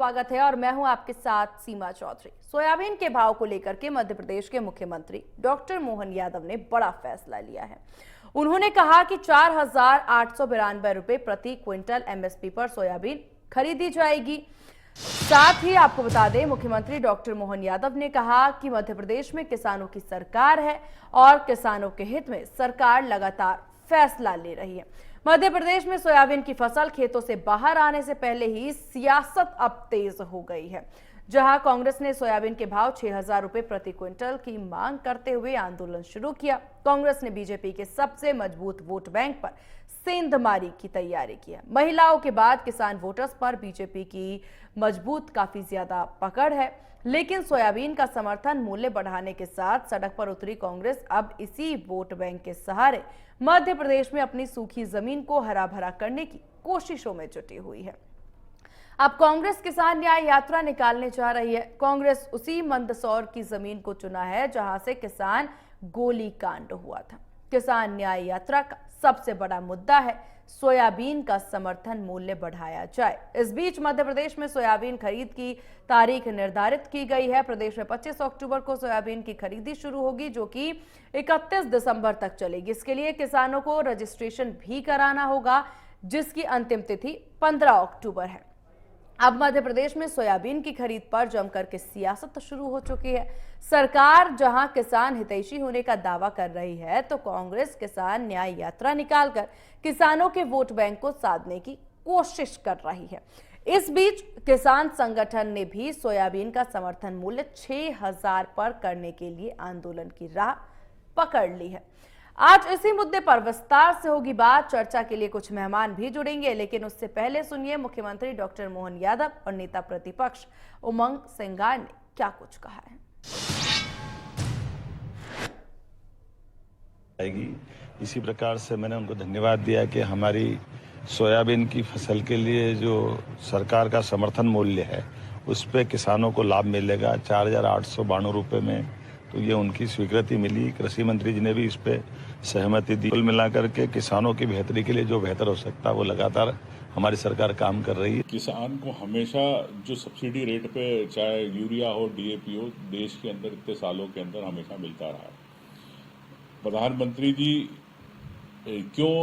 स्वागत है और मैं हूं आपके साथ सीमा चौधरी। सोयाबीन के भाव को लेकर के मध्य प्रदेश के मुख्यमंत्री डॉक्टर मोहन यादव ने बड़ा फैसला लिया है। उन्होंने कहा कि 4,892 रुपए प्रति क्विंटल एमएसपी पर सोयाबीन खरीदी जाएगी। साथ ही आपको बता दें, मुख्यमंत्री डॉक्टर मोहन यादव ने कहा कि मध्य प्रदेश में किसानों की सरकार है और किसानों के हित में सरकार लगातार फैसला ले रही है। मध्य प्रदेश में सोयाबीन की फसल खेतों से बाहर आने से पहले ही सियासत अब तेज हो गई है। जहां कांग्रेस ने सोयाबीन के भाव 6,000 रुपए प्रति क्विंटल की मांग करते हुए आंदोलन शुरू किया। कांग्रेस ने बीजेपी के सबसे मजबूत वोट बैंक पर सेंधमारी की तैयारी की है। महिलाओं के बाद किसान वोटर्स पर बीजेपी की मजबूत काफी ज्यादा पकड़ है, लेकिन सोयाबीन का समर्थन मूल्य बढ़ाने के साथ सड़क पर उतरी कांग्रेस अब इसी वोट बैंक के सहारे मध्य प्रदेश में अपनी सूखी जमीन को हरा भरा करने की कोशिशों में जुटी हुई है। अब कांग्रेस किसान न्याय यात्रा निकालने जा रही है। कांग्रेस उसी मंदसौर की जमीन को चुना है जहां से किसान गोली कांड हुआ था। किसान न्याय यात्रा का सबसे बड़ा मुद्दा है सोयाबीन का समर्थन मूल्य बढ़ाया जाए। इस बीच मध्य प्रदेश में सोयाबीन खरीद की तारीख निर्धारित की गई है। प्रदेश में 25 अक्टूबर को सोयाबीन की खरीदी शुरू होगी, जो कि 31 दिसंबर तक चलेगी। इसके लिए किसानों को रजिस्ट्रेशन भी कराना होगा, जिसकी अंतिम तिथि 15 अक्टूबर है। अब मध्य प्रदेश में सोयाबीन की खरीद पर जमकर के सियासत शुरू हो चुकी है। सरकार जहां किसान हितैषी होने का दावा कर रही है, तो कांग्रेस किसान न्याय यात्रा निकालकर किसानों के वोट बैंक को साधने की कोशिश कर रही है। इस बीच किसान संगठन ने भी सोयाबीन का समर्थन मूल्य 6,000 पर करने के लिए आंदोलन की राह पकड़ ली है। आज इसी मुद्दे पर विस्तार से होगी बात। चर्चा के लिए कुछ मेहमान भी जुड़ेंगे, लेकिन उससे पहले सुनिए मुख्यमंत्री डॉक्टर मोहन यादव और नेता प्रतिपक्ष उमंग सिंगार ने क्या कुछ कहा है। इसी प्रकार से मैंने उनको धन्यवाद दिया कि हमारी सोयाबीन की फसल के लिए जो सरकार का समर्थन मूल्य है उस पे किसानों को लाभ मिलेगा 4,892 रुपये में। तो ये उनकी स्वीकृति मिली। कृषि मंत्री जी ने भी इस पे सहमति दी। कुल मिलाकर के किसानों की बेहतरी के लिए जो बेहतर हो सकता है वो लगातार हमारी सरकार काम कर रही है। किसान को हमेशा जो सब्सिडी रेट पे चाहे यूरिया हो डीएपी हो, देश के अंदर इतने सालों के अंदर हमेशा मिलता रहा है। प्रधानमंत्री जी क्यों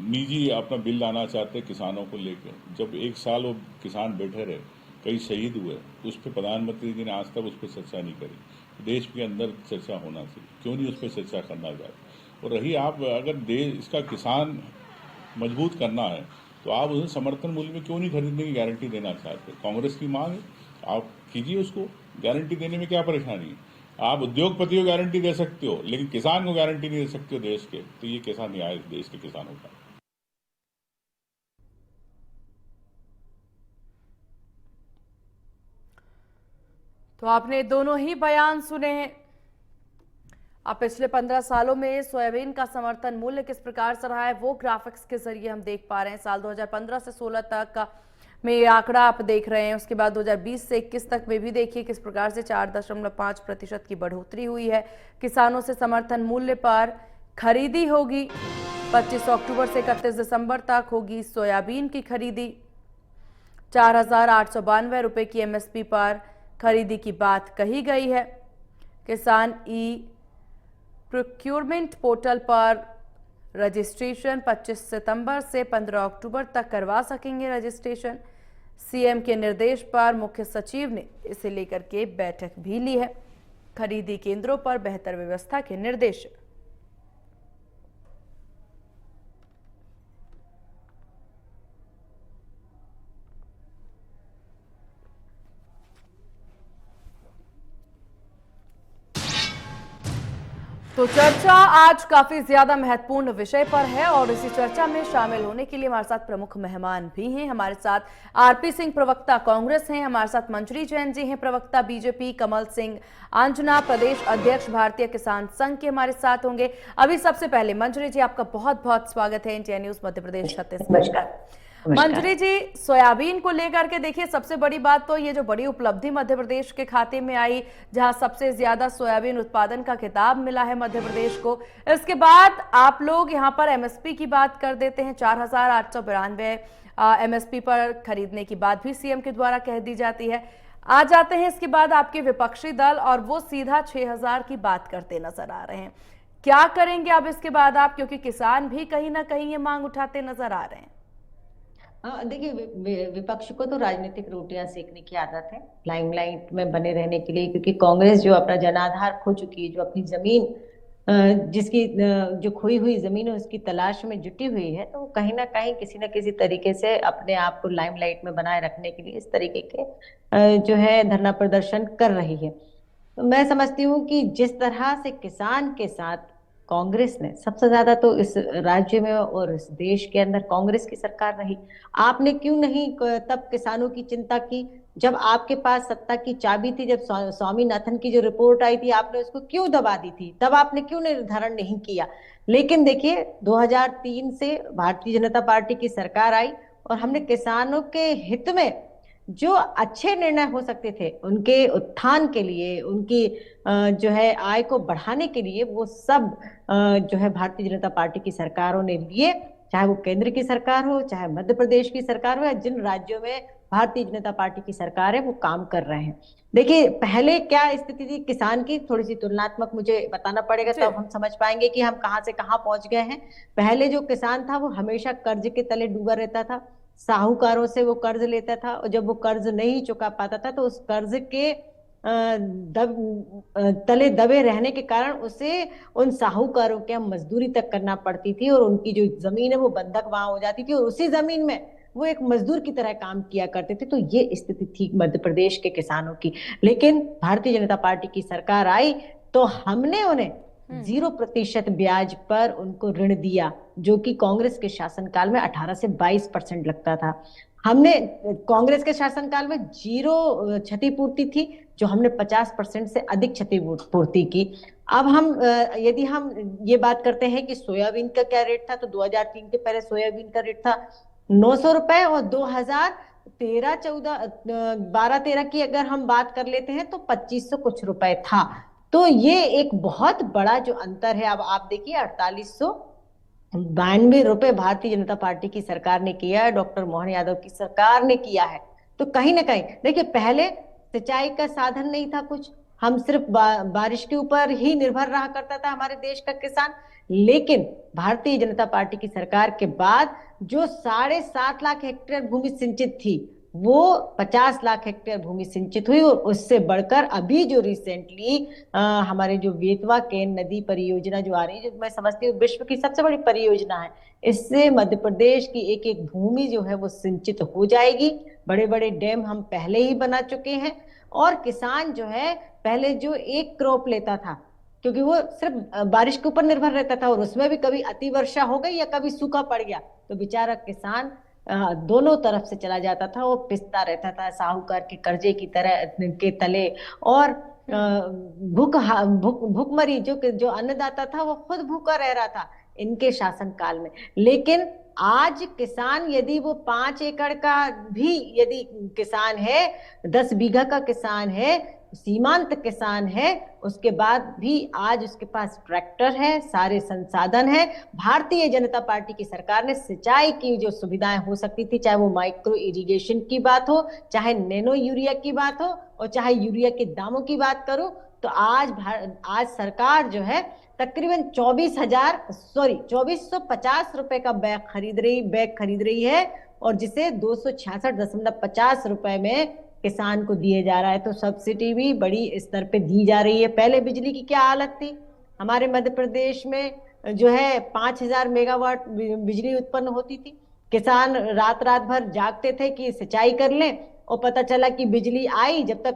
निजी अपना बिल लाना चाहते किसानों को लेकर? जब एक साल वो किसान बैठे रहे, कई शहीद हुए, उस पर प्रधानमंत्री जी ने आज तक उस पर चर्चा नहीं करी। देश के अंदर चर्चा होना चाहिए, क्यों नहीं उस पर चर्चा करना चाहिए। और रही आप अगर देश इसका किसान मजबूत करना है तो आप उसे समर्थन मूल्य में क्यों नहीं खरीदने की गारंटी देना चाहते? कांग्रेस की मांग है, आप कीजिए उसको। गारंटी देने में क्या परेशानी है? आप उद्योगपति को गारंटी दे सकते हो, लेकिन किसान को गारंटी नहीं दे सकते हो देश के। तो ये कैसा न्याय है देश के किसानों का? तो आपने दोनों ही बयान सुने हैं। अब पिछले 15 सालों में सोयाबीन का समर्थन मूल्य किस प्रकार से रहा है वो ग्राफिक्स के जरिए हम देख पा रहे हैं। साल 2015 से 16 तक का में ये आंकड़ा आप देख रहे हैं। उसके बाद 2020 से 21 तक में भी देखिए किस प्रकार से 4.5% की बढ़ोतरी हुई है। किसानों से समर्थन मूल्य पर खरीदी होगी। 25 अक्टूबर से 31 दिसंबर तक होगी सोयाबीन की खरीदी। 4,892 रुपए की एमएसपी पर खरीदी की बात कही गई है। किसान ई प्रोक्योरमेंट पोर्टल पर रजिस्ट्रेशन 25 सितंबर से 15 अक्टूबर तक करवा सकेंगे रजिस्ट्रेशन। सीएम के निर्देश पर मुख्य सचिव ने इसे लेकर के बैठक भी ली है। खरीदी केंद्रों पर बेहतर व्यवस्था के निर्देश। तो चर्चा आज काफी ज्यादा महत्वपूर्ण विषय पर है और इसी चर्चा में शामिल होने के लिए हमारे साथ प्रमुख मेहमान भी हैं। हमारे साथ आरपी सिंह प्रवक्ता कांग्रेस हैं, हमारे साथ मंजरी जैन जी हैं प्रवक्ता बीजेपी, कमल सिंह आंजना प्रदेश अध्यक्ष भारतीय किसान संघ के हमारे साथ होंगे। अभी सबसे पहले मंजरी जी, आपका बहुत बहुत स्वागत है इंडिया न्यूज मध्य प्रदेश छत्तीसगढ़। मंजरी जी, सोयाबीन को लेकर के देखिए, सबसे बड़ी बात तो ये जो बड़ी उपलब्धि मध्य प्रदेश के खाते में आई, जहां सबसे ज्यादा सोयाबीन उत्पादन का खिताब मिला है मध्य प्रदेश को। इसके बाद आप लोग यहां पर एमएसपी की बात कर देते हैं। 4,892 एमएसपी पर खरीदने की बात भी सीएम के द्वारा कह दी जाती है। आ जाते हैं इसके बाद आपके विपक्षी दल, और वो सीधा 6,000 की बात करते नजर आ रहे हैं। क्या करेंगे अब इसके बाद आप, क्योंकि किसान भी कहीं ना कहीं ये मांग उठाते नजर आ रहे हैं। देखिए, विपक्ष को तो राजनीतिक रोटियां सेकने की आदत है, लाइमलाइट में बने रहने के लिए, क्योंकि कांग्रेस जो अपना जनाधार खो चुकी है, जो अपनी जमीन जिसकी जो खोई हुई जमीन है उसकी तलाश में जुटी हुई है, तो कहीं ना कहीं किसी न किसी तरीके से अपने आप को लाइमलाइट में बनाए रखने के लिए इस तरीके के जो है धरना प्रदर्शन कर रही है। तो मैं समझती हूँ कि जिस तरह से किसान के साथ कांग्रेस ने, सबसे ज्यादा तो इस राज्य में और इस देश के अंदर कांग्रेस की सरकार रही, आपने क्यों नहीं तब किसानों की चिंता की? जब आपके पास सत्ता की चाबी थी, जब स्वामीनाथन की जो रिपोर्ट आई थी, आपने उसको क्यों दबा दी थी? तब आपने क्यों निर्धारण नहीं किया? लेकिन देखिए, 2003 से भारतीय जनता पार्टी की सरकार आई और हमने किसानों के हित में जो अच्छे निर्णय हो सकते थे, उनके उत्थान के लिए, उनकी जो है आय को बढ़ाने के लिए, वो सब जो है भारतीय जनता पार्टी की सरकारों ने लिए, चाहे वो केंद्र की सरकार हो, चाहे मध्य प्रदेश की सरकार हो, या जिन राज्यों में भारतीय जनता पार्टी की सरकार है वो काम कर रहे हैं। देखिए, पहले क्या स्थिति थी किसान की, थोड़ी सी तुलनात्मक मुझे बताना पड़ेगा, तब हम समझ पाएंगे कि हम कहां से कहां पहुंच गए हैं। पहले जो किसान था वो हमेशा कर्ज के तले डूबा रहता था, साहूकारों से वो कर्ज लेता था, और जब वो कर्ज नहीं चुका पाता था तो उस कर्ज के तले दबे रहने के कारण उसे उन साहूकारों के मजदूरी तक करना पड़ती थी, और उनकी जो जमीन है वो बंधक वहां हो जाती थी, और उसी जमीन में वो एक मजदूर की तरह काम किया करते थे। तो ये स्थिति थी मध्य प्रदेश के किसानों की। लेकिन भारतीय जनता पार्टी की सरकार आई तो हमने उन्हें 0% ब्याज पर उनको ऋण दिया, जो कि कांग्रेस के शासनकाल में 18 से 22% लगता था। हमने कांग्रेस के शासनकाल में 0 क्षतिपूर्ति थी, जो हमने 50% से अधिक क्षतिपूर्ति की। अब हम यदि हम ये बात करते हैं कि सोयाबीन का क्या रेट था, तो 2003 के पहले सोयाबीन का रेट था 900 रुपए, और 2012-13 की अगर हम बात कर लेते हैं तो 2500 कुछ रुपए था। तो ये एक बहुत बड़ा जो अंतर है। अब आप देखिए, 4892 रुपए भारतीय जनता पार्टी की सरकार ने किया है, डॉक्टर मोहन यादव की सरकार ने किया है। तो कहीं ना कहीं देखिए, पहले सिंचाई का साधन नहीं था कुछ, हम सिर्फ बारिश के ऊपर ही निर्भर रहा करता था हमारे देश का किसान। लेकिन भारतीय जनता पार्टी की सरकार के बाद जो 7.5 लाख हेक्टेयर भूमि सिंचित थी, वो 50 लाख हेक्टेयर भूमि सिंचित हुई, और उससे बढ़कर अभी जो रिसेंटली हमारे जो बेतवा केन नदी परियोजना जो आ रही है, जो मैं समझती हूँ विश्व की सबसे बड़ी परियोजना है, इससे मध्य प्रदेश की एक एक भूमि जो है वो सिंचित हो जाएगी। बड़े बड़े डैम हम पहले ही बना चुके हैं, और किसान जो है पहले जो एक क्रॉप लेता था, क्योंकि वो सिर्फ बारिश के ऊपर निर्भर रहता था, और उसमें भी कभी अति वर्षा हो गई या कभी सूखा पड़ गया, तो बेचारा किसान दोनों तरफ से चला जाता था, वो पिसता रहता था साहूकार के कर्जे की तरह के तले, और भूखमरी जो अन्नदाता था वो खुद भूखा रह रहा था इनके शासनकाल में। लेकिन आज किसान यदि वो 5 एकड़ का भी यदि किसान है, 10 बीघा का किसान है, सीमांत किसान है, उसके बाद भी आज उसके पास ट्रैक्टर है, सारे संसाधन है। भारतीय जनता पार्टी की सरकार ने सिंचाई की जो सुविधाएं हो सकती थी, चाहे वो माइक्रो इरिगेशन की बात हो, चाहे नैनो यूरिया की बात हो, और चाहे यूरिया के दामों की बात करूं, तो आज सरकार जो है तकरीबन 2450 रुपए का बैग खरीद रही है, और जिसे 266.50 रुपए में किसान को दिए जा रहा है। तो सब्सिडी भी बड़ी स्तर पे दी जा रही है। पहले बिजली की क्या हालत थी हमारे मध्य प्रदेश में, जो है 5000 मेगावाट बिजली उत्पन्न होती थी। किसान रात भर जागते थे कि सिंचाई कर लें, और पता चला कि बिजली आई, जब तक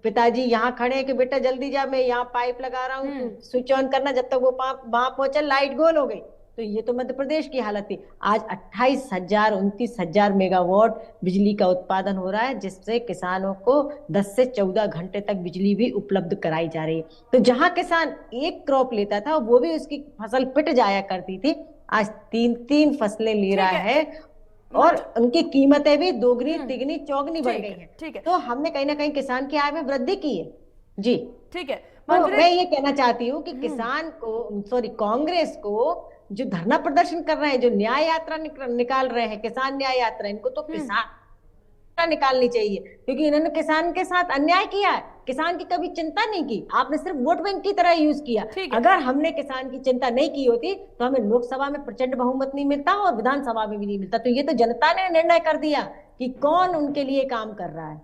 पिताजी यहाँ खड़े हैं कि बेटा जल्दी जा, मैं यहाँ पाइप लगा रहा हूँ, स्विच ऑन करना, जब तक वो वहां पहुंचा लाइट गोल हो गई। तो ये तो मध्य प्रदेश की हालत थी। आज 29,000 मेगावाट बिजली का उत्पादन हो रहा है, जिससे किसानों को 10 से 14 घंटे तक बिजली भी उपलब्ध कराई जा रही है। तो जहां किसान एक क्रॉप लेता था, वो भी उसकी फसल पिट जाया करती थी, आज 3 फसलें ले रहा है। और उनकी कीमतें भी दोगुनी तिगनी चौगुनी बढ़ ठीक गई है, हैं। ठीक है। तो हमने कहीं ना कहीं किसान की आय में वृद्धि की है जी। ठीक है तो मंजरी, मैं ये कहना चाहती हूँ कि किसान को, सॉरी, कांग्रेस को जो धरना प्रदर्शन कर रहे हैं, जो न्याय यात्रा निकाल रहे हैं, किसान न्याय यात्रा, इनको तो किसान निकालनी चाहिए, क्योंकि इन्होंने किसान के साथ अन्याय किया है। किसान की कभी चिंता नहीं की, आपने सिर्फ वोट बैंक की तरह यूज किया। ठीक है। अगर हमने किसान की चिंता नहीं की होती तो हमें लोकसभा में प्रचंड बहुमत नहीं मिलता और विधानसभा में भी नहीं मिलता। तो ये तो जनता ने निर्णय कर दिया कि कौन उनके लिए काम कर रहा है।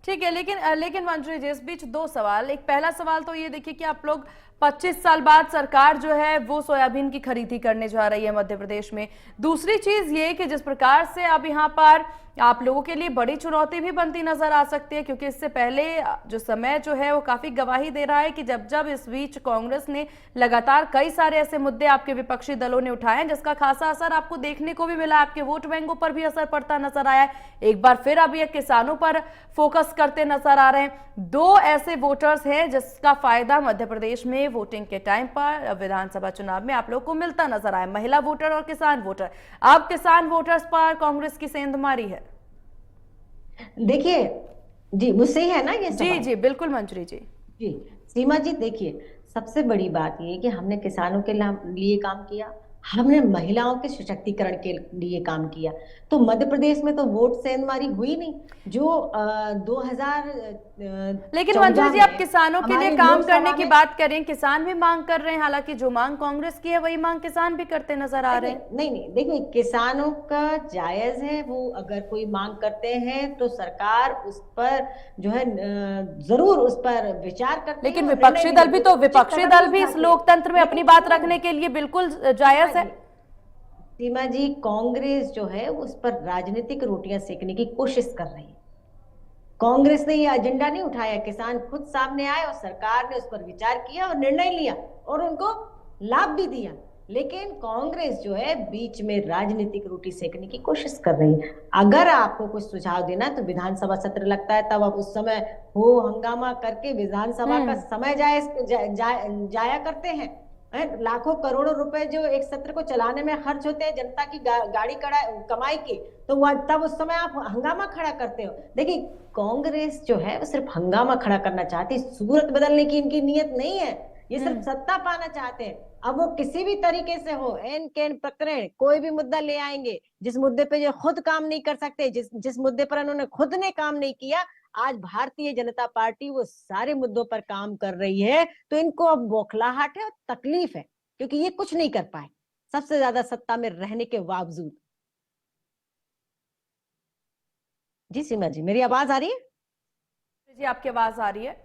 ठीक है। लेकिन मंजरी जी, इस बीच दो सवाल। एक पहला सवाल तो ये देखिए कि आप लोग 25 साल बाद सरकार जो है वो सोयाबीन की खरीदी करने जा रही है मध्य प्रदेश में। दूसरी चीज ये कि जिस प्रकार से अब यहाँ पर आप लोगों के लिए बड़ी चुनौती भी बनती नजर आ सकती है, क्योंकि इससे पहले जो समय जो है वो काफी गवाही दे रहा है कि जब जब इस बीच कांग्रेस ने लगातार कई सारे ऐसे मुद्दे आपके विपक्षी दलों ने उठाए हैं जिसका खासा असर आपको देखने को भी मिला, आपके वोट बैंकों पर भी असर पड़ता नजर आया है। एक बार फिर अब ये किसानों पर फोकस करते नजर आ रहे हैं। दो ऐसे वोटर्स हैं जिसका फायदा मध्य प्रदेश में वोटिंग के टाइम पर विधानसभा चुनाव में आप लोग को मिलता नजर आया, महिला वोटर और किसान वोटर। अब किसान वोटर्स पर कांग्रेस की सेंधमारी है। देखिए जी, मुझसे ही है ना ये जी सवाल? जी बिल्कुल मंजरी जी। जी सीमा जी, देखिए सबसे बड़ी बात ये कि हमने किसानों के लिए काम किया, हमने महिलाओं के सशक्तिकरण के लिए काम किया। तो मध्य प्रदेश में तो वोट सेंधमारी हुई नहीं। जो 2014 लेकिन मंजरी जी, आप में किसानों के लिए हमारी काम लोकसभा करने की में, बात करें, किसान भी मांग कर रहे हैं, हालांकि जो मांग कांग्रेस की है वही मांग किसान भी करते नजर आ रहे हैं। नहीं नहीं, देखिए किसानों का जायज है, वो अगर कोई मांग करते हैं तो सरकार उस पर जो है जरूर उस पर विचार करती है। लेकिन और विपक्षी निर्णय दल भी लेती तो है, उचित विपक्षी कदम दल भी इस उठाती है। लोकतंत्र में अपनी लेकिन बात रखने के लिए बिल्कुल जायज है। सीमा जी, कांग्रेस जो है उस पर राजनीतिक रोटियां सेकने की कोशिश कर रही है। कांग्रेस ने ये एजेंडा नहीं उठाया, किसान खुद सामने आए और सरकार ने उस पर विचार किया और निर्णय लिया और उनको लाभ भी दिया। लेकिन कांग्रेस जो है बीच में राजनीतिक रोटी सेकने की कोशिश कर रही है। अगर आपको कुछ सुझाव देना तो विधानसभा सत्र लगता है, तब आप उस समय हो हंगामा करके विधानसभा का समय जाया करते हैं। लाखों करोड़ों रुपए जो एक सत्र को चलाने में खर्च होते हैं जनता की गाड़ी कमाई की, तो वह तब उस समय आप हंगामा खड़ा करते हो। देखिए कांग्रेस जो है वो सिर्फ हंगामा खड़ा करना चाहती है, सूरत बदलने की इनकी नीयत नहीं है। ये सिर्फ सत्ता पाना चाहते हैं। अब वो किसी भी तरीके से हो, एन केन प्रकरण कोई भी मुद्दा ले आएंगे, जिस मुद्दे पे जो खुद काम नहीं कर सकते, जिस मुद्दे पर उन्होंने खुद ने काम नहीं किया, आज भारतीय जनता पार्टी वो सारे मुद्दों पर काम कर रही है। तो इनको अब बौखलाहट है और तकलीफ है, क्योंकि ये कुछ नहीं कर पाए सबसे ज्यादा सत्ता में रहने के बावजूद। जी सीमा जी, मेरी आवाज आ रही है? जी आपकी आवाज आ रही है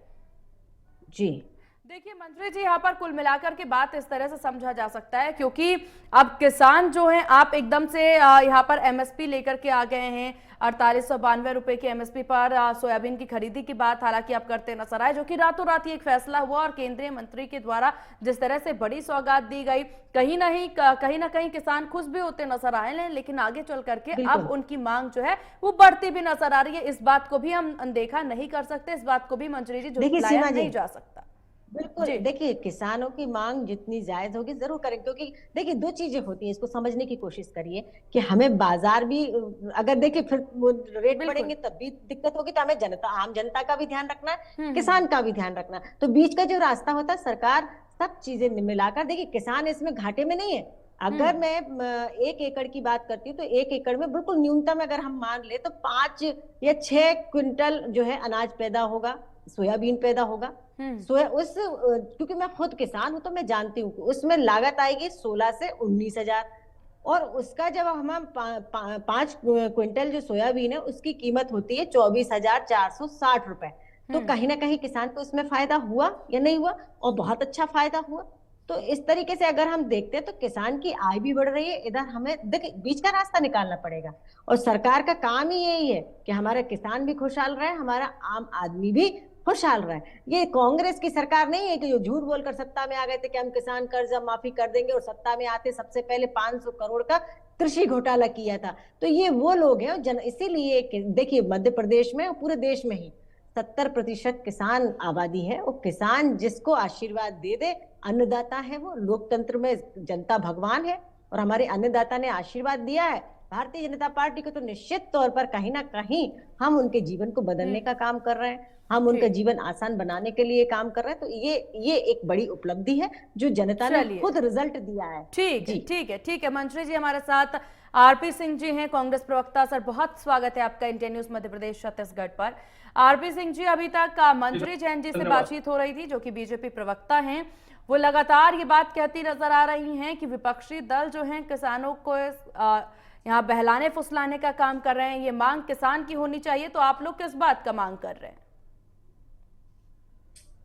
जी। देखिए मंजरी जी, यहाँ पर कुल मिलाकर के बात इस तरह से समझा जा सकता है, क्योंकि अब किसान जो हैं, आप एकदम से यहाँ पर एमएसपी लेकर के आ गए हैं। 4892 रुपए की एमएसपी पर सोयाबीन की खरीदी की बात हालांकि आप करते नजर आए, जो कि रातों रात ही एक फैसला हुआ और केंद्रीय मंत्री के द्वारा जिस तरह से बड़ी सौगात दी गई, कहीं ना कहीं किसान खुश भी होते नजर आए हैं। लेकिन आगे चल करके अब उनकी मांग जो है वो बढ़ती भी नजर आ रही है। इस बात को भी हम अनदेखा नहीं कर सकते, इस बात को भी मंजरी जी झुठलाया नहीं जा सकता। बिल्कुल, देखिए किसानों की मांग जितनी जायज होगी जरूर करें, क्योंकि देखिए दो चीजें होती हैं, इसको समझने की कोशिश करिए कि हमें बाजार भी, अगर देखिए फिर रेट बढ़ेंगे तब भी दिक्कत होगी, तो हमें आम जनता का भी ध्यान रखना है, किसान का भी ध्यान रखना। तो बीच का जो रास्ता होता है, सरकार सब चीजें मिलाकर, देखिए किसान इसमें घाटे में नहीं है। अगर मैं 1 एकड़ की बात करती हूँ तो 1 एकड़ में बिल्कुल न्यूनतम अगर हम मान ले तो 5 या 6 क्विंटल जो है अनाज पैदा होगा, सोयाबीन पैदा होगा। क्योंकि मैं खुद किसान हूं तो मैं जानती हूँ कि उसमें लागत आएगी 16 से 19 हजार, और उसका जब हम 5 क्विंटल जो सोयाबीन है उसकी कीमत होती है 24,460 रुपए। तो कहीं ना कहीं किसान को इसमें फायदा हुआ या नहीं हुआ, और बहुत अच्छा फायदा हुआ। तो इस तरीके से अगर हम देखते हैं तो किसान की आय भी बढ़ रही है। इधर हमें देखिए बीच का रास्ता निकालना पड़ेगा, और सरकार का काम ही यही है कि हमारा किसान भी खुशहाल रहे, हमारा आम आदमी भी खुशहाल रहे। ये कांग्रेस की सरकार नहीं है कि जो झूठ बोलकर सत्ता में आ गए थे कि हम किसान कर्ज माफी कर देंगे, और सत्ता में आते सबसे पहले 500 करोड़ का कृषि घोटाला किया था। तो ये वो लोग हैं इसीलिए देखिए मध्य प्रदेश में, पूरे देश में ही 70% किसान आबादी है। वो किसान जिसको आशीर्वाद दे दे, अन्नदाता है वो। लोकतंत्र में जनता भगवान है और हमारे अन्नदाता ने आशीर्वाद दिया है। भारतीय जनता पार्टी को तो निश्चित तौर पर कहीं ना कहीं हम उनके जीवन को बदलने का काम कर रहे हैं, हम उनका जीवन आसान बनाने के लिए काम कर रहे हैं। तो ये एक बड़ी उपलब्धि है जो जनता ने खुद रिजल्ट दिया है। ठीक है मंत्री जी हमारे साथ आरपी सिंह जी हैं, कांग्रेस प्रवक्ता। सर बहुत स्वागत है आपका इंडिया न्यूज मध्य प्रदेश छत्तीसगढ़ पर। आरपी सिंह जी, अभी तक मंत्री जैन जी से बातचीत हो रही थी जो कि बीजेपी प्रवक्ता हैं, वो लगातार ये बात कहती नजर आ रही हैं कि विपक्षी दल जो हैं किसानों को यहाँ बहलाने फुसलाने का काम कर रहे हैं, ये मांग किसान की होनी चाहिए। तो आप लोग किस बात का मांग कर रहे हैं?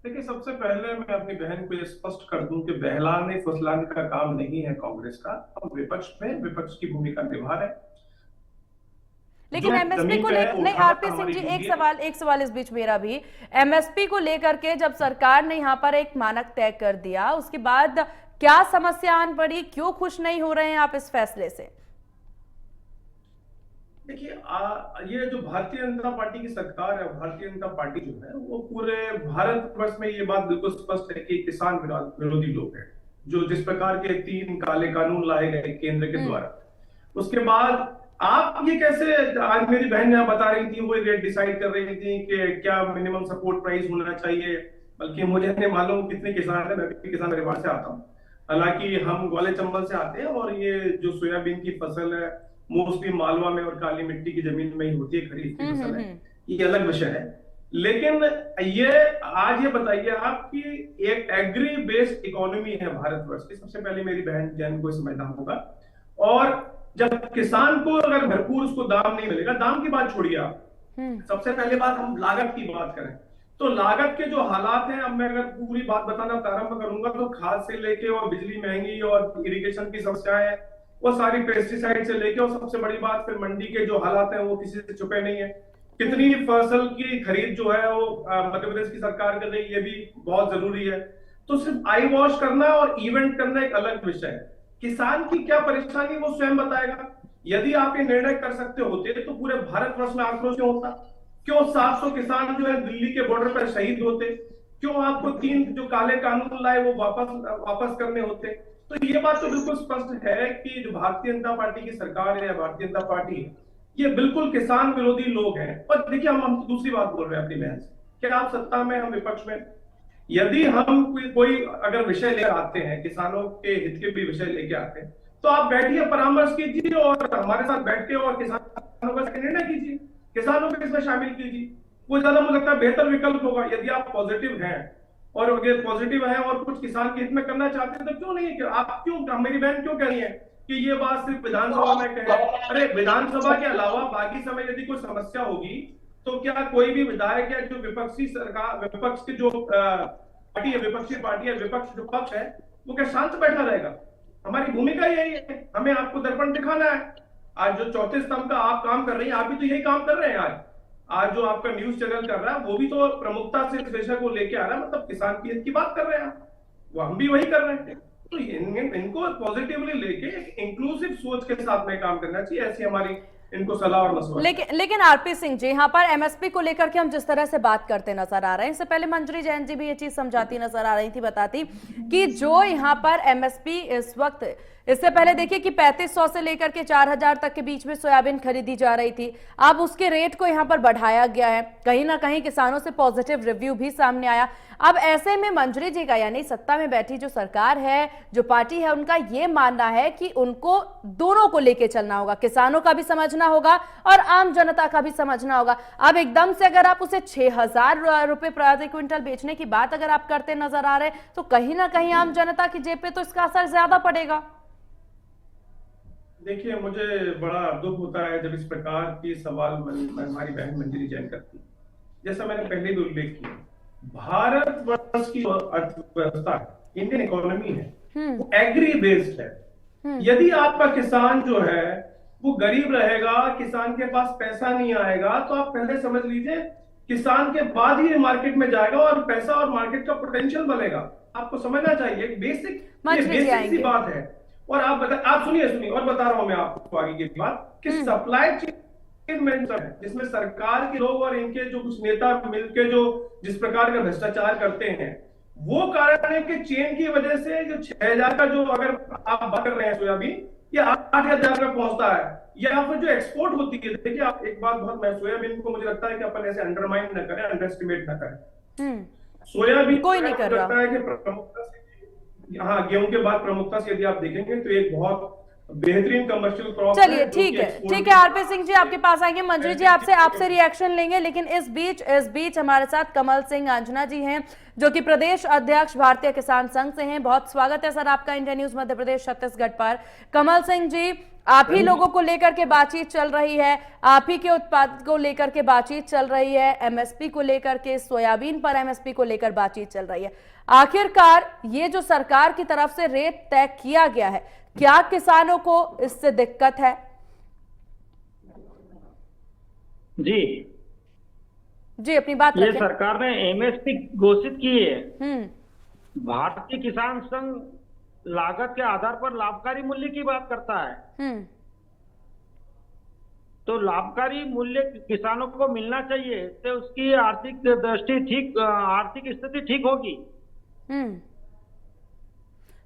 देखिए, सबसे पहले मैं अपनी बहन को ये स्पष्ट कर दूं कि बहलाने फुसलाने का काम नहीं है कांग्रेस का। हम विपक्ष में विपक्ष की भूमिका निभा रहे हैं। लेकिन एमएसपी को लेकर नहीं, आरपी सिंह जी एक सवाल इस बीच मेरा भी, एमएसपी को लेकर के जब सरकार ने यहाँ पर एक मानक तय कर दिया, उसके बाद क्या समस्या आन पड़ी, क्यों खुश नहीं हो रहे हैं आप इस फैसले से? देखिए, ये जो भारतीय जनता पार्टी की सरकार है, भारतीय जनता पार्टी जो है वो पूरे भारतवर्ष में ये बात बिल्कुल स्पष्ट है कि किसान विरोधी लोग हैं। जो जिस प्रकार के 3 काले कानून लाए गए केंद्र के द्वारा, उसके बाद आप ये कैसे, आज मेरी बहन यहाँ बता रही थी, वो रेट डिसाइड कर रही थी कि क्या मिनिमम सपोर्ट प्राइस होना चाहिए। बल्कि मुझे नहीं मालूम कितने किसान है, मैं भी किसान परिवार से आता हूँ, हालांकि हम ग्वालियर चंबल से आते हैं और ये जो सोयाबीन की फसल है मोस्टली मालवा में और काली मिट्टी की जमीन में ही होती है, खरीफ की फसल है, ये अलग विषय है। लेकिन ये आज ये बताइए आप कि एक एग्री बेस्ड इकोनॉमी है भारतवर्ष की, सबसे पहले मेरी बहन जैन को समझना होगा। और जब किसान को अगर भरपूर उसको दाम नहीं मिलेगा, दाम की बात छोड़िए आप, सबसे पहले बात हम लागत की बात करें तो लागत के जो हालात हैं, अब मैं अगर पूरी बात बताना प्रारंभ करूंगा तो खाद से लेके और बिजली महंगी और इरिगेशन की समस्याएं, वो सारी पेस्टिसाइड से लेके, और सबसे बड़ी बात फिर मंडी के जो हालात हैं वो किसी से छुपे नहीं है। कितनी फसल की खरीद जो है वो मध्य प्रदेश की सरकार कर रही है, ये भी बहुत जरूरी है। तो सिर्फ आई वॉश करना और इवेंट करना एक अलग विषय है। किसान की क्या परेशानी वो स्वयं बताएगा। यदि आप ये निर्णय कर सकते होते तो पूरे भारतवर्ष में आक्रोश क्यों होता? क्यों 700 किसान जो है दिल्ली के बॉर्डर पर शहीद होते? क्यों आपको 3 जो काले कानून लाए वो वापस करने होते? तो ये बात तो बिल्कुल स्पष्ट है कि जो भारतीय जनता पार्टी की सरकार है, भारतीय जनता पार्टी है, ये बिल्कुल किसान विरोधी लोग हैं। और देखिए, हम दूसरी बात बोल रहे हैं अपनी बहन से कि आप सत्ता में, हम विपक्ष में। यदि हम कोई अगर विषय लेकर आते हैं, किसानों के हित के भी विषय लेके आते हैं, तो आप बैठिए, परामर्श कीजिए और हमारे साथ बैठ के और किसानों का निर्णय कीजिए, किसानों को इसमें शामिल कीजिए। वो ज्यादा मुझे लगता है बेहतर विकल्प होगा। यदि आप पॉजिटिव हैं और अगर पॉजिटिव है और कुछ किसान के हित में करना चाहते हैं तो क्यों नहीं है? आप क्यों, मेरी बहन क्यों कह रही है कि ये बात सिर्फ विधानसभा में कहे? अरे विधानसभा के अलावा बाकी समय यदि कोई समस्या होगी तो क्या कोई भी विधायक या जो विपक्षी सरकार, विपक्ष की जो पार्टी है, विपक्षी पार्टी है, विपक्ष जो पक्ष है, वो क्या शांत बैठा रहेगा? हमारी भूमिका यही है, हमें आपको दर्पण दिखाना है। आज जो चौथे स्तंभ का आप काम कर रही हैं, आप भी तो यही काम कर रहे हैं। आज जो आपका न्यूज चैनल कर रहा है वो भी तो प्रमुखता से इस विषय को लेके आ रहा है, मतलब किसान की हित की बात कर रहे हैं, वो हम भी वही कर रहे हैं। तो इनको पॉजिटिवली लेके एक इंक्लूसिव सोच के साथ में काम करना चाहिए, ऐसी हमारी इनको सलाह और मशवरा। लेकिन आरपी सिंह जी, यहाँ पर एमएसपी को लेकर के हम जिस तरह से बात करते नजर आ रहे हैं, इससे पहले मंत्री जैन जी भी ये चीज समझाती नजर आ रही थी, बताती कि जो यहाँ पर एमएसपी इस वक्त, इससे पहले देखिए कि 3500 से लेकर के 4000 तक के बीच में सोयाबीन खरीदी जा रही थी, अब उसके रेट को यहाँ पर बढ़ाया गया है। कहीं ना कहीं किसानों से पॉजिटिव रिव्यू भी सामने आया। अब ऐसे में मंत्री जी का, यानी सत्ता में बैठी जो सरकार है, जो पार्टी है, उनका ये मानना है कि उनको दोनों को लेके चलना होगा, किसानों का भी समझना होगा और आम जनता का भी समझना होगा। अब एकदम से अगर आप उसे 6000 रुपए प्रति क्विंटल बेचने की बात अगर आप करते नजर आ रहे हैं तो कहीं ना कहीं आम जनता की जेब पे तो इसका असर ज्यादा पड़ेगा। देखिए, मुझे बड़ा दुख होता है जब इस प्रकार की सवाल हमारी बहन मंजरी जैन करती है। जैसा मैंने पहले भी उल्लेख किया, भारतवर्ष की अर्थव्यवस्था, इंडियन इकोनॉमी है, वो एग्री बेस्ड है। यदि आपका किसान जो है वो गरीब रहेगा, किसान के पास पैसा नहीं आएगा, तो आप पहले समझ लीजिए किसान के बाद ही मार्केट में जाएगा और पैसा और मार्केट का पोटेंशियल बनेगा। आपको समझना चाहिए, बेसिक सी बात है। और आप सुनिए और बता रहा हूं मैं आपको आगे की बात कि सप्लाई चेन मैनेजमेंट है, जिसमें सरकार के लोग और इनके जो कुछ नेता मिलके जो जिस प्रकार का भ्रष्टाचार करते हैं, वो कारण है कि चेन की वजह से जो 6000 का जो अगर आप बात कर रहे हैं सोयाबीन, ये 8,000 में पहुंचता है, या फिर जो एक्सपोर्ट होती है। देखिए आप एक बात बहुत, मैं सोयाबीन को मुझे लगता है कि अपन ऐसे अंडरमाइन न करें, अंडर एस्टिमेट न करें। सोयाबीन कोई जो है नहीं कर मुझे रहा। लगता है कि प्रमुखता से, हाँ, गेहूं के बाद प्रमुखता से यदि आप देखेंगे तो एक बहुत बेहतरीन कमर्शियल क्रॉप चलिए है जो कि ठीक एक्सपोर्ट है आरपी सिंह जी आपके पास आएंगे, मंजरी जी आपसे भी। रिएक्शन लेंगे, लेकिन इस बीच हमारे साथ कमल सिंह आंजना जी हैं जो कि प्रदेश अध्यक्ष भारतीय किसान संघ से हैं। बहुत स्वागत है सर आपका इंडिया न्यूज मध्य प्रदेश छत्तीसगढ़ पर। कमल सिंह जी, आप ही लोगों को लेकर के बातचीत चल रही है, आप ही के उत्पाद को लेकर के बातचीत चल रही है, एमएसपी को लेकर के, सोयाबीन पर एमएसपी को लेकर बातचीत चल रही है। आखिरकार ये जो सरकार की तरफ से रेट तय किया गया है, क्या किसानों को इससे दिक्कत है? जी जी अपनी बात ये रखें। सरकार ने एमएसपी घोषित की है। हम्म भारतीय किसान संघ लागत के आधार पर लाभकारी मूल्य की बात करता है। हम्म तो लाभकारी मूल्य किसानों को मिलना चाहिए, इससे उसकी आर्थिक स्थिति ठीक होगी। हम्म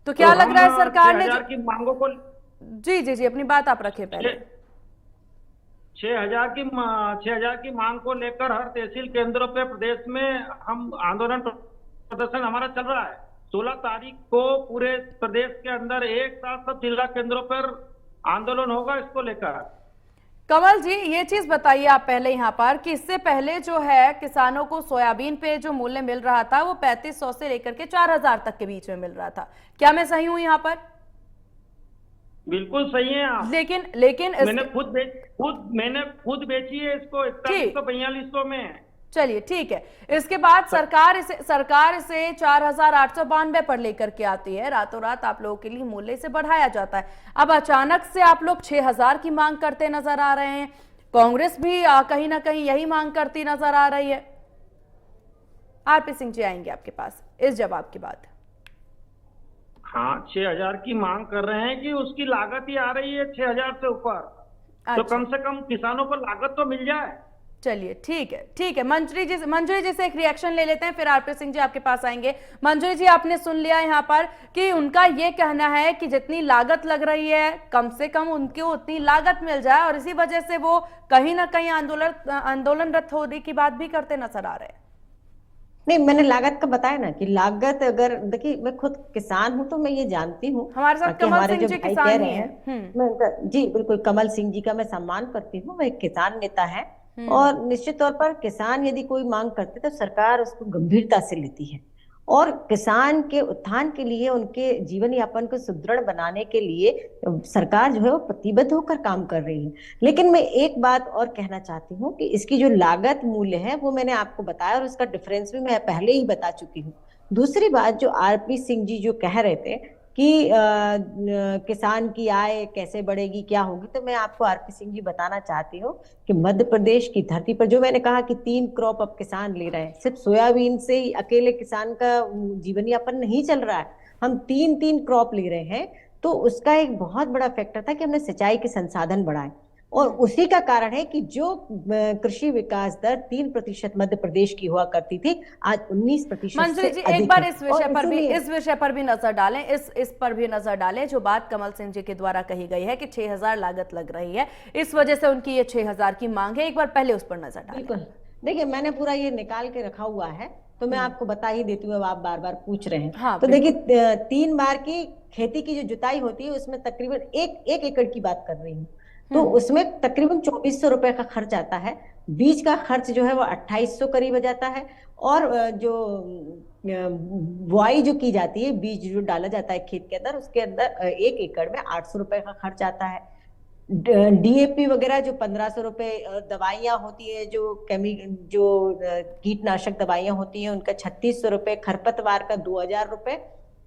तो क्या लग रहा है सरकार ने 6,000 की मांगों को, जी अपनी बात आप रखें पहले। 6,000 की मांग को लेकर हर तहसील केंद्रों पे प्रदेश में हम आंदोलन प्रदर्शन हमारा चल रहा है। 16 तारीख को पूरे प्रदेश के अंदर एक साथ सब जिला केंद्रों पर आंदोलन होगा इसको लेकर। कमल जी ये चीज बताइए आप पहले यहाँ पर कि इससे पहले जो है किसानों को सोयाबीन पे जो मूल्य मिल रहा था वो 3,500 से लेकर के 4,000 तक के बीच में मिल रहा था, क्या मैं सही हूं यहाँ पर? बिल्कुल सही है आप। लेकिन मैंने खुद बेची है इसको 41,42 में। चलिए ठीक है, इसके बाद सरकार इसे 4,892 पर लेकर के आती है, रातों रात आप लोगों के लिए मूल्य से बढ़ाया जाता है। अब अचानक से आप लोग 6,000 की मांग करते नजर आ रहे हैं, कांग्रेस भी कहीं ना कहीं यही मांग करती नजर आ रही है। आरपी सिंह जी आएंगे आपके पास इस जवाब के बाद। हाँ 6,000 की मांग कर रहे हैं कि उसकी लागत ही आ रही है 6,000 से ऊपर, तो कम से कम किसानों को लागत तो मिल जाए। चलिए ठीक है मंजरी जी से एक रिएक्शन ले लेते हैं, फिर आरपी सिंह जी आपके पास आएंगे। मंजरी जी आपने सुन लिया यहाँ पर कि उनका ये कहना है कि जितनी लागत लग रही है कम से कम उनको उतनी लागत मिल जाए, और इसी वजह से वो कहीं ना कहीं आंदोलनरत होने की बात भी करते नजर आ रहे हैं। नहीं, मैंने लागत का बताया ना कि लागत, अगर देखिए मैं खुद किसान हूं तो मैं ये जानती हूँ। हमारे साथ कमल सिंह जी किसान ही हैं। मैं उनका, जी बिल्कुल, कमल सिंह जी का मैं सम्मान करती हूँ, वो एक किसान नेता है और निश्चित तौर पर किसान यदि कोई मांग करते तो सरकार उसको गंभीरता से लेती है और किसान के उत्थान के लिए, उनके जीवन यापन को सुदृढ़ बनाने के लिए सरकार जो है वो प्रतिबद्ध होकर काम कर रही है। लेकिन मैं एक बात और कहना चाहती हूँ कि इसकी जो लागत मूल्य है वो मैंने आपको बताया और उसका डिफरेंस भी मैं पहले ही बता चुकी हूँ। दूसरी बात, जो आरपी सिंह जी जो कह रहे थे कि किसान की आय कैसे बढ़ेगी, क्या होगी, तो मैं आपको आरपी सिंह जी बताना चाहती हूँ कि मध्य प्रदेश की धरती पर जो मैंने कहा कि 3 क्रॉप अब किसान ले रहे हैं, सिर्फ सोयाबीन से ही अकेले किसान का जीवन यापन नहीं चल रहा है, हम 3 क्रॉप ले रहे हैं। तो उसका एक बहुत बड़ा फैक्टर था कि हमने सिंचाई के संसाधन बढ़ाए और उसी का कारण है कि जो कृषि विकास दर 3% मध्य प्रदेश की हुआ करती थी, आज 19% मंजरी जी एक बार इस विषय पर भी नजर डालें, इस पर भी नजर डालें। जो बात कमल सिंह जी के द्वारा कही गई है कि 6,000 लागत लग रही है, इस वजह से उनकी ये 6,000 की मांग है, एक बार पहले उस पर नजर डालें। देखिए मैंने पूरा ये निकाल के रखा हुआ है तो मैं आपको बता ही देती हूँ, अब आप बार बार पूछ रहे हैं। हाँ, तो देखिए 3 बार की खेती की जो जुताई होती है उसमें तकरीबन एक एकड़ की बात कर रही हूँ, तो उसमें तकरीबन 2,400 रुपए का खर्च आता है। बीज का खर्च जो है वो 2,800 करीब हो जाता है और जो बुआई जो की जाती है, बीज जो डाला जाता है खेत के अंदर, उसके अंदर 1 एकड़ में 800 रुपए का खर्च आता है। डीएपी वगैरह जो 1,500 रुपए, दवाइयां होती है जो कीटनाशक दवाइयां होती हैं उनका 3,600 रुपए, खरपतवार का 2,000 रुपए,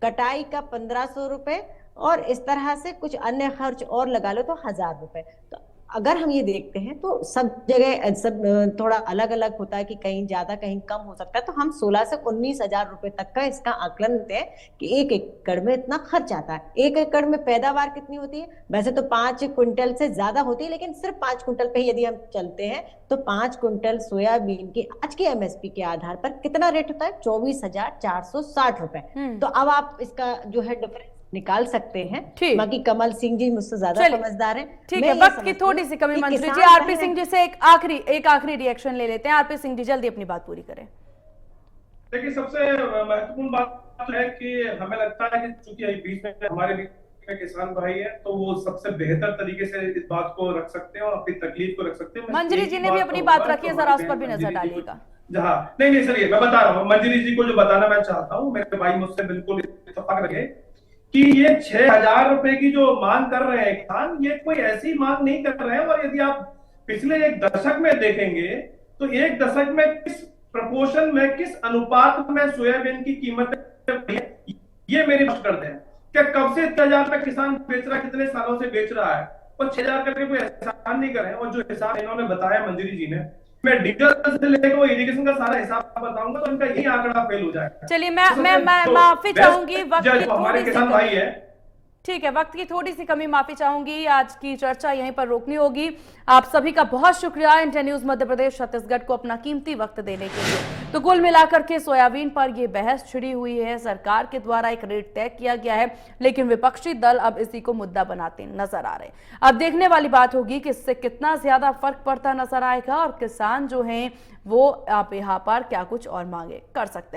कटाई का 1,500 रुपए और इस तरह से कुछ अन्य खर्च और लगा लो तो 1,000 रुपए। तो अगर हम ये देखते हैं तो सब जगह सब थोड़ा अलग अलग होता है कि कहीं ज्यादा कहीं कम हो सकता है, तो हम 16 से 19,000 रुपए तक का इसका आकलन देते हैं कि 1 एकड़ में इतना खर्च आता है। 1 एकड़ में पैदावार कितनी होती है? वैसे तो 5 क्विंटल से ज्यादा होती है, लेकिन सिर्फ 5 क्विंटल पे यदि हम चलते हैं तो 5 क्विंटल सोयाबीन के आज के एमएसपी के आधार पर कितना रेट होता है? 24,460 रुपए। तो अब आप इसका जो है डिफरेंस निकाल सकते हैं। ठीक। बाकी कमल सिंह जी मुझसे ज्यादा चलिए, समझदार हैं। ठीक मैं है, ये वक्त की समझती थोड़ी हूँ सी कमी कि मंत्री जी। किसान आरपी पहले- सिंह जी से एक आखिरी रिएक्शन ले लेते हैं। आरपी सिंह जी जल्दी अपनी बात पूरी करें। देखिए, सबसे महत्वपूर्ण बात है कि हमें लगता है कि चूंकि बीच में हमारे बीच में किसान भाई है, तो वो सबसे बेहतर तरीके से इस बात को रख सकते हैं और अपनी तकलीफ को रख सकते हैं। मैं मंजरी एक जी ही ने भी बात अपनी कहूंगा बात रखी है, तो जरा हमारी उस पर भी बहन नजर मंजरी जी को- डालिएगा। जहाँ नहीं सर, मैं बता रहा हूँ मंजरी जी को जो बताना मैं चाहता हूँ, मेरे भाई मुझसे बिल्कुल इत्तेफाक रखे कि ये 6,000 रुपए की जो मांग कर रहे हैं किसान, ये कोई ऐसी मांग नहीं कर रहे हैं। और यदि आप पिछले एक दशक में देखेंगे तो एक दशक में किस प्रपोर्शन में, किस अनुपात में सोयाबीन की कीमत ये मेरी बात करते हैं। क्या कब से 6,000 रुपए किसान बेच रहा है, कितने सालों से बेच रहा है, और 6,000 करके कोई एहसान नहीं कर रहे हैं। और जो हिसाब इन्होंने बताया मंजरी जी ने, मैं डीजल से लेकर वो इरिगेशन का सारा हिसाब बताऊंगा तो इनका यही आंकड़ा फेल हो जाएगा। चलिए, मैं माफी चाहूंगी, वक्त की हमारे थोड़ी सी किसान भाई है। ठीक है, वक्त की थोड़ी सी कमी, माफी चाहूंगी। आज की चर्चा यहीं पर रोकनी होगी। आप सभी का बहुत शुक्रिया इंडिया न्यूज मध्य प्रदेश छत्तीसगढ़ को अपना कीमती वक्त देने के लिए। तो कुल मिलाकर के सोयाबीन पर यह बहस छिड़ी हुई है। सरकार के द्वारा एक रेट तय किया गया है, लेकिन विपक्षी दल अब इसी को मुद्दा बनाते नजर आ रहे हैं। अब देखने वाली बात होगी कि इससे कितना ज्यादा फर्क पड़ता नजर आएगा और किसान जो हैं वो आप यहाँ पर क्या कुछ और मांगे कर सकते हैं।